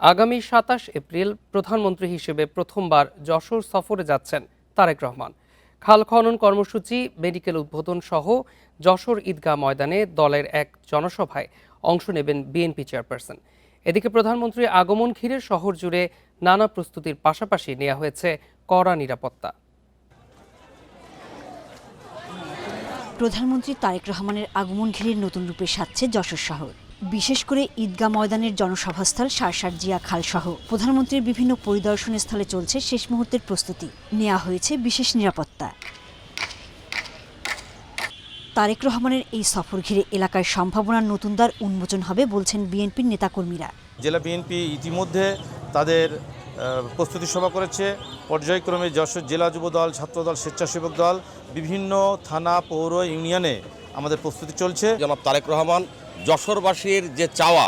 আগামী ২৭ এপ্রিল প্রধানমন্ত্রী হিসেবে প্রথমবার যশোর সফরে যাচ্ছেন তারেক রহমান। খাল খনন কর্মসূচি, মেডিকেল উদ্বোধন সহ যশোর ঈদগাহ ময়দানে দলের এক জনসভায় অংশ নেবেন বিএনপি চেয়ারপারসন। এদিকে প্রধানমন্ত্রীর আগমন ঘিরে শহর জুড়ে নানা প্রস্তুতির পাশাপাশি নেওয়া হয়েছে কড়া নিরাপত্তা। প্রধানমন্ত্রী তারেক রহমানের আগমন ঘিরে নতুন রূপে সাজছে যশোর শহর। বিশেষ করে ঈদগাহ ময়দানের জনসভাস্থল সারসার জিয়া খাল সহ প্রধানমন্ত্রীর বিভিন্ন পরিদর্শন স্থলে চলছে শেষ মুহূর্তের প্রস্তুতি। নেওয়া হয়েছে বিশেষ নিরাপত্তা। তারেক রহমানের এই সফর ঘিরে এলাকায় সম্ভাবনার নতুন দ্বার উন্মোচন হবে বলছেন বিএনপির নেতাকর্মীরা। জেলা বিএনপি ইতিমধ্যে তাদের প্রস্তুতি সভা করেছে। পর্যায়ক্রমে যশোর জেলা যুব দল, ছাত্রদল, স্বেচ্ছাসেবক দল, বিভিন্ন থানা, পৌর, ইউনিয়নে আমাদের প্রস্তুতি চলছে। জনাব তারেক রহমান যশোরবাসীর যে চাওয়া,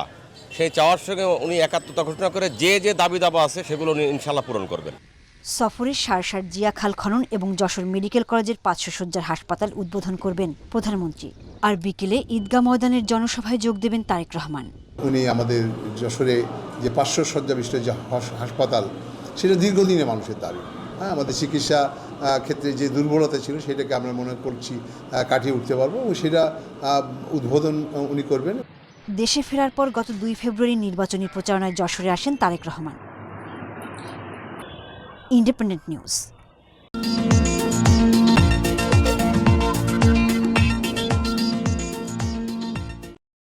সেই চাওয়ার সঙ্গে উনি একাত্মতা ঘোষণা করে যে দাবি দাবা আছে সেগুলো উনি ইনশাল্লাহ পূরণ করবেন। সফরে সারসার জিয়া খাল খনন এবং যশোর মেডিকেল কলেজের ৫০০ শয্যার হাসপাতাল উদ্বোধন করবেন প্রধানমন্ত্রী। আর বিকেলে ঈদগাহ ময়দানের জনসভায় যোগ দেবেন তারেক রহমান। উনি আমাদের যশোরে যে ৫০০ শয্যা বিশিষ্ট যে হাসপাতাল, সেটা দীর্ঘদিনে মানুষের দাবি। আমাদের চিকিৎসা ক্ষেত্রে যে দুর্বলতা ছিল সেটাকে আমরা মনে করছি কাটিয়ে উঠতে পারবো, এবং সেটা উদ্বোধন উনি করবেন। দেশে ফেরার পর গত ২ ফেব্রুয়ারি নির্বাচনী প্রচারণায় যশোরে আসেন তারেক রহমান। Independent news.